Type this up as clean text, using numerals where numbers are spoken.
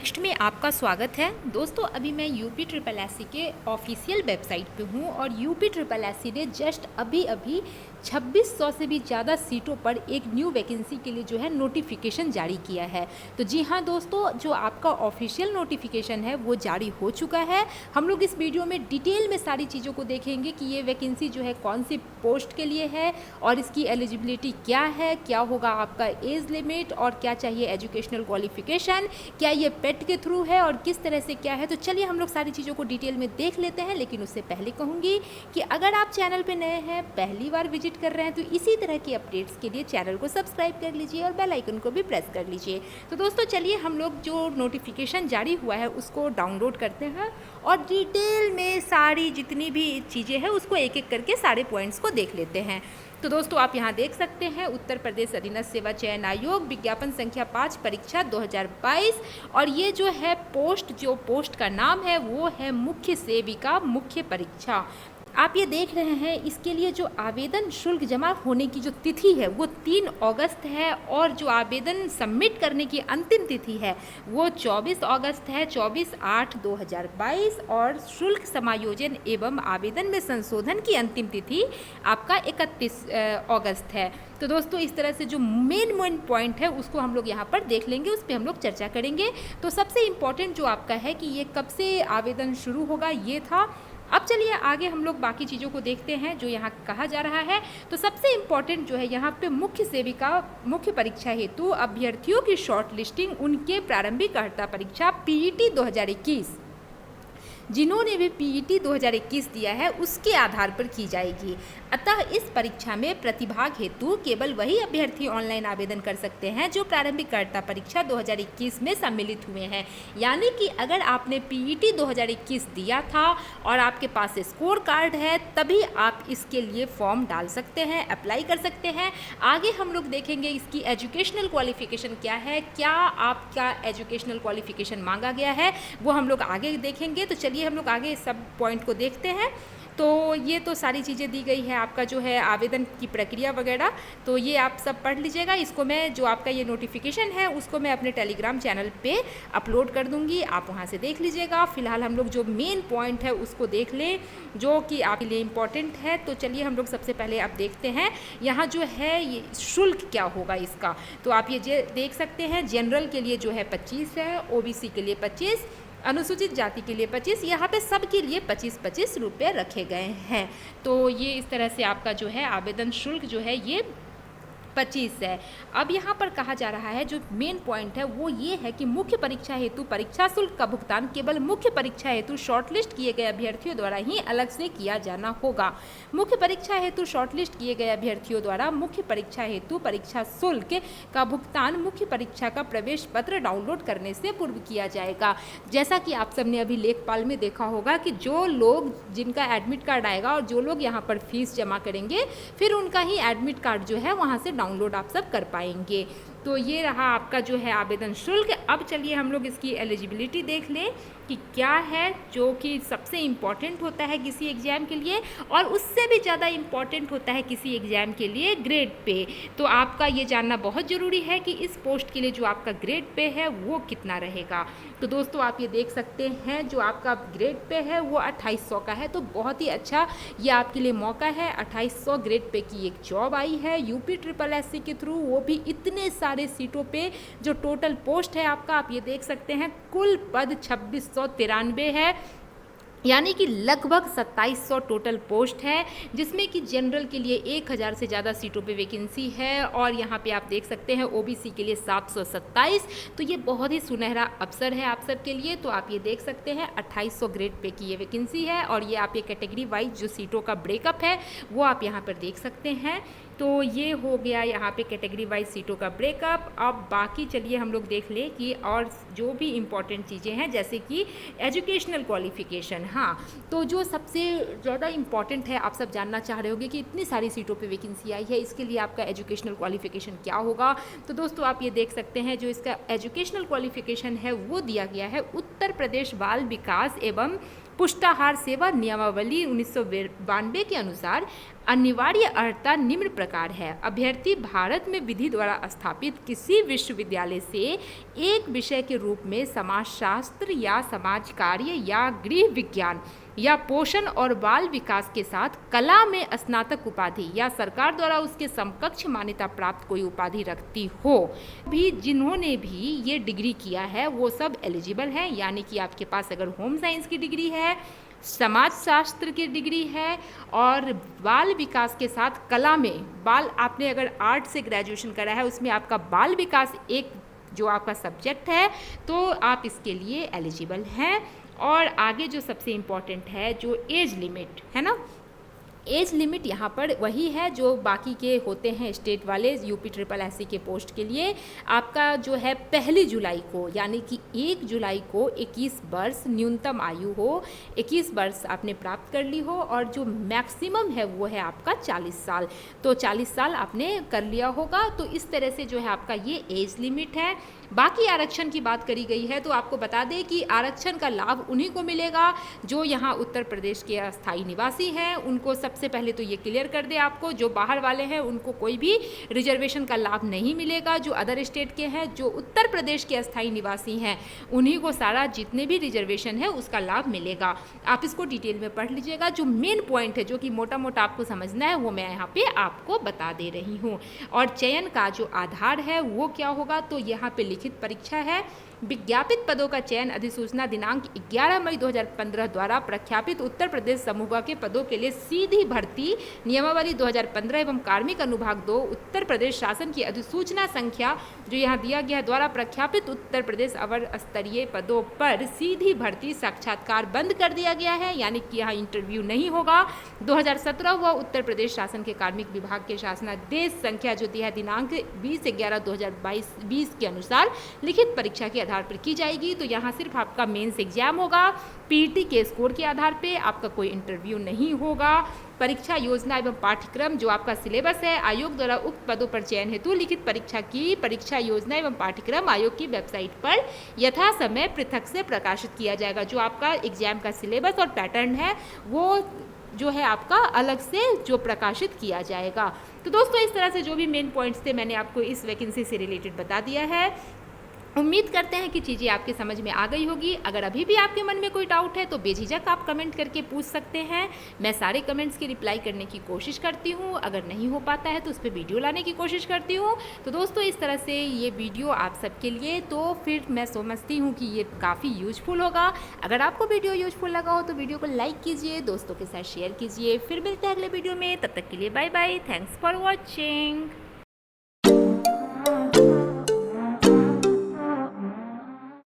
Next में आपका स्वागत है। दोस्तों अभी मैं यूपी ट्रिपल एससी के ऑफिशियल वेबसाइट पे हूँ और यूपी ट्रिपल एससी ने जस्ट अभी 2600 से भी ज़्यादा सीटों पर एक न्यू वैकेंसी के लिए जो है नोटिफिकेशन जारी किया है। तो जी हाँ दोस्तों, जो आपका ऑफिशियल नोटिफिकेशन है वो जारी हो चुका है। हम लोग इस वीडियो में डिटेल में सारी चीज़ों को देखेंगे कि ये वैकेंसी जो है कौन सी पोस्ट के लिए है और इसकी एलिजिबिलिटी क्या है, क्या होगा आपका एज लिमिट और क्या चाहिए एजुकेशनल क्वालिफिकेशन, क्या ये पेट के थ्रू है और किस तरह से क्या है। तो चलिए हम लोग सारी चीज़ों को डिटेल में देख लेते हैं। लेकिन उससे पहले कहूँगी कि अगर आप चैनल पे नए हैं, पहली बार विजिट कर रहे हैं, तो इसी तरह की अपडेट्स के लिए चैनल को सब्सक्राइब कर लीजिए और बेल आइकन को भी प्रेस कर लीजिए। तो दोस्तों चलिए हम लोग जो नोटिफिकेशन जारी हुआ है उसको डाउनलोड करते हैं और डिटेल में सारी जितनी भी चीज़ें हैं उसको एक एक करके सारे पॉइंट्स को देख लेते हैं। तो दोस्तों आप यहाँ देख सकते हैं उत्तर प्रदेश अधीनस्थ सेवा चयन आयोग विज्ञापन संख्या 5 परीक्षा 2022 और ये जो है पोस्ट का नाम है वो है मुख्य सेविका मुख्य परीक्षा। आप ये देख रहे हैं इसके लिए जो आवेदन शुल्क जमा होने की जो तिथि है वो 3 अगस्त है और जो आवेदन सबमिट करने की अंतिम तिथि है वो 24 अगस्त है, 24/8/2022 और शुल्क समायोजन एवं आवेदन में संशोधन की अंतिम तिथि आपका 31 अगस्त है। तो दोस्तों इस तरह से जो मेन पॉइंट है उसको हम लोग यहाँ पर देख लेंगे, उस पर हम लोग चर्चा करेंगे। तो सबसे इम्पॉर्टेंट जो आपका है कि ये कब से आवेदन शुरू होगा ये था। अब चलिए आगे हम लोग बाकी चीज़ों को देखते हैं जो यहाँ कहा जा रहा है। तो सबसे इम्पॉर्टेंट जो है यहाँ पे मुख्य सेविका मुख्य परीक्षा हेतु अभ्यर्थियों की शॉर्ट लिस्टिंग उनके प्रारंभिक अर्हता परीक्षा पीईटी 2021 जिन्होंने भी पीईटी 2021 दिया है उसके आधार पर की जाएगी। अतः इस परीक्षा में प्रतिभाग हेतु केवल वही अभ्यर्थी ऑनलाइन आवेदन कर सकते हैं जो प्रारंभिक अर्हता परीक्षा 2021 में सम्मिलित हुए हैं। यानी कि अगर आपने पीईटी 2021 दिया था और आपके पास स्कोर कार्ड है तभी आप इसके लिए फॉर्म डाल सकते हैं, अप्लाई कर सकते हैं। आगे हम लोग देखेंगे इसकी एजुकेशनल क्वालिफिकेशन क्या है, क्या आपका एजुकेशनल क्वालिफिकेशन मांगा गया है वो हम लोग आगे देखेंगे। तो चलिए हम लोग आगे सब पॉइंट को देखते हैं। तो ये तो सारी चीज़ें दी गई है आपका जो है आवेदन की प्रक्रिया वगैरह, तो ये आप सब पढ़ लीजिएगा। इसको मैं जो आपका ये नोटिफिकेशन है उसको मैं अपने टेलीग्राम चैनल पे अपलोड कर दूंगी, आप वहाँ से देख लीजिएगा। फिलहाल हम लोग जो मेन पॉइंट है उसको देख लें जो कि आपके लिए इम्पॉर्टेंट है। तो चलिए हम लोग सबसे पहले अब देखते हैं यहाँ जो है ये शुल्क क्या होगा इसका। तो आप ये देख सकते हैं जनरल के लिए जो है 25 है, ओबीसी के लिए 25, अनुसूचित जाति के लिए 25, यहाँ पे सब के लिए 25-25 रुपये रखे गए हैं। तो ये इस तरह से आपका जो है आवेदन शुल्क जो है ये 25 है। अब यहाँ पर कहा जा रहा है जो मेन पॉइंट है वो ये है कि मुख्य परीक्षा हेतु परीक्षा शुल्क का भुगतान केवल मुख्य परीक्षा हेतु शॉर्टलिस्ट किए गए अभ्यर्थियों द्वारा ही अलग से किया जाना होगा। मुख्य परीक्षा हेतु शॉर्टलिस्ट किए गए अभ्यर्थियों द्वारा मुख्य परीक्षा हेतु परीक्षा शुल्क का भुगतान मुख्य परीक्षा का प्रवेश पत्र डाउनलोड करने से पूर्व किया जाएगा। जैसा कि आप सबने अभी लेखपाल में देखा होगा कि जो लोग जिनका एडमिट कार्ड आएगा और जो लोग यहाँ पर फीस जमा करेंगे फिर उनका ही एडमिट कार्ड जो है वहाँ से डाउनलोड आप सब कर पाएंगे। तो ये रहा आपका जो है आवेदन शुल्क। अब चलिए हम लोग इसकी एलिजिबिलिटी देख लें कि क्या है, जो कि सबसे इम्पॉर्टेंट होता है किसी एग्ज़ाम के लिए और उससे भी ज़्यादा इम्पॉर्टेंट होता है किसी एग्ज़ाम के लिए ग्रेड पे। तो आपका ये जानना बहुत ज़रूरी है कि इस पोस्ट के लिए जो आपका ग्रेड पे है वो कितना रहेगा। तो दोस्तों आप ये देख सकते हैं जो आपका ग्रेड पे है वो 2800 का है। तो बहुत ही अच्छा ये आपके लिए मौका है। 2800 ग्रेड पे की एक जॉब आई है यूपी ट्रिपल एससी के थ्रू, वो भी इतने सारे सीटों पे। जो टोटल पोस्ट है आपका आप ये देख सकते हैं कुल पद 2693 है, यानी कि लगभग 2700 टोटल पोस्ट है, जिसमें कि जनरल के लिए 1000 से ज़्यादा सीटों पे वैकेंसी है और यहाँ पे आप देख सकते हैं ओबीसी के लिए 727। तो ये बहुत ही सुनहरा अवसर है आप सब के लिए। तो आप ये देख सकते हैं 2800 ग्रेड पे की ये वैकेंसी है और ये आप ये कैटेगरी वाइज जो सीटों का ब्रेकअप है वो आप यहाँ पर देख सकते हैं। तो ये हो गया यहाँ पे कैटेगरी वाइज सीटों का ब्रेकअप। अब बाकी चलिए हम लोग देख लें कि और जो भी इम्पॉर्टेंट चीज़ें हैं जैसे कि एजुकेशनल क्वालिफिकेशन। हाँ, तो जो सबसे ज़्यादा इम्पॉर्टेंट है, आप सब जानना चाह रहे होंगे कि इतनी सारी सीटों पे वैकेंसी आई है, इसके लिए आपका एजुकेशनल क्वालिफिकेशन क्या होगा। तो दोस्तों आप ये देख सकते हैं जो इसका एजुकेशनल क्वालिफिकेशन है वो दिया गया है उत्तर प्रदेश बाल विकास एवं पुष्टाहार सेवा नियमावली 1992 के अनुसार अनिवार्य अर्हता निम्न प्रकार है। अभ्यर्थी भारत में विधि द्वारा स्थापित किसी विश्वविद्यालय से एक विषय के रूप में समाजशास्त्र या समाज कार्य या गृह विज्ञान या पोषण और बाल विकास के साथ कला में स्नातक उपाधि या सरकार द्वारा उसके समकक्ष मान्यता प्राप्त कोई उपाधि रखती हो भी, जिन्होंने भी ये डिग्री किया है वो सब एलिजिबल हैं। यानी कि आपके पास अगर होम साइंस की डिग्री है, समाज शास्त्र की डिग्री है और बाल विकास के साथ कला में बाल, आपने अगर आर्ट से ग्रेजुएशन करा है उसमें आपका बाल विकास एक जो आपका सब्जेक्ट है, तो आप इसके लिए एलिजिबल हैं। और आगे जो सबसे इम्पॉर्टेंट है, जो एज लिमिट है ना, एज लिमिट यहाँ पर वही है जो बाकी के होते हैं स्टेट वाले यूपी ट्रिपल एससी के पोस्ट के लिए। आपका जो है 1 जुलाई को, यानी कि 1 जुलाई को 21 वर्ष न्यूनतम आयु हो, 21 वर्ष आपने प्राप्त कर ली हो और जो मैक्सिमम है वो है आपका 40 साल। तो 40 साल आपने कर लिया होगा। तो इस तरह से जो है आपका ये एज लिमिट है। बाकी आरक्षण की बात करी गई है तो आपको बता दें कि आरक्षण का लाभ उन्हीं को मिलेगा जो यहाँ उत्तर प्रदेश के अस्थायी निवासी हैं। उनको सबसे पहले तो ये क्लियर कर दे आपको, जो बाहर वाले हैं उनको कोई भी रिजर्वेशन का लाभ नहीं मिलेगा। जो अदर स्टेट के हैं, जो उत्तर प्रदेश के अस्थायी निवासी हैं, उन्हीं को सारा जितने भी रिजर्वेशन है उसका लाभ मिलेगा। आप इसको डिटेल में पढ़ लीजिएगा। जो मेन पॉइंट है, जो कि मोटा मोटा आपको समझना है, वो मैं यहाँ पे आपको बता दे रही हूँ। और चयन का जो आधार है वो क्या होगा, तो यहाँ पे लिखित परीक्षा है। विज्ञापित पदों का चयन अधिसूचना दिनांक 11 मई 2015 द्वारा प्रख्यापित उत्तर प्रदेश समूह के पदों के लिए सीधी भर्ती नियमावली 2015 एवं कार्मिक अनुभाग 2 उत्तर प्रदेश शासन की अधिसूचना संख्या जो यहाँ दिया गया द्वारा प्रख्यापित उत्तर प्रदेश अवर स्तरीय पदों पर सीधी भर्ती साक्षात्कार बंद कर दिया गया है। यानी कि यहाँ इंटरव्यू नहीं होगा। 2017 व उत्तर प्रदेश शासन के कार्मिक विभाग के शासनादेश संख्या जो दिया है दिनांक 20/11/2020 के अनुसार लिखित परीक्षा के आधार पर की जाएगी। तो यहाँ सिर्फ आपका मेंस एग्जाम होगा। पीटी के स्कोर के आधार पे आपका कोई इंटरव्यू नहीं होगा। परीक्षा योजना एवं पाठ्यक्रम जो आपका सिलेबस है, आयोग द्वारा उक्त पदों पर चयन हेतु लिखित परीक्षा की परीक्षा योजना एवं पाठ्यक्रम आयोग की वेबसाइट पर यथा समय पृथक से प्रकाशित किया जाएगा। जो आपका एग्जाम का सिलेबस और पैटर्न है वो जो है आपका अलग से जो प्रकाशित किया जाएगा। तो दोस्तों, इस तरह से जो भी मेन पॉइंट्स थे मैंने आपको इस वैकेंसी से रिलेटेड बता दिया है। उम्मीद करते हैं कि चीज़ें आपके समझ में आ गई होगी। अगर अभी भी आपके मन में कोई डाउट है तो बेझिझक आप कमेंट करके पूछ सकते हैं। मैं सारे कमेंट्स की रिप्लाई करने की कोशिश करती हूँ। अगर नहीं हो पाता है तो उस पर वीडियो लाने की कोशिश करती हूँ। तो दोस्तों, इस तरह से ये वीडियो आप सबके लिए, तो फिर मैं समझती हूँ कि ये काफ़ी यूजफुल होगा। अगर आपको वीडियो यूजफुल लगा हो तो वीडियो को लाइक कीजिए, दोस्तों के साथ शेयर कीजिए। फिर मिलते हैं अगले वीडियो में। तब तक के लिए bye bye. Thanks for watching.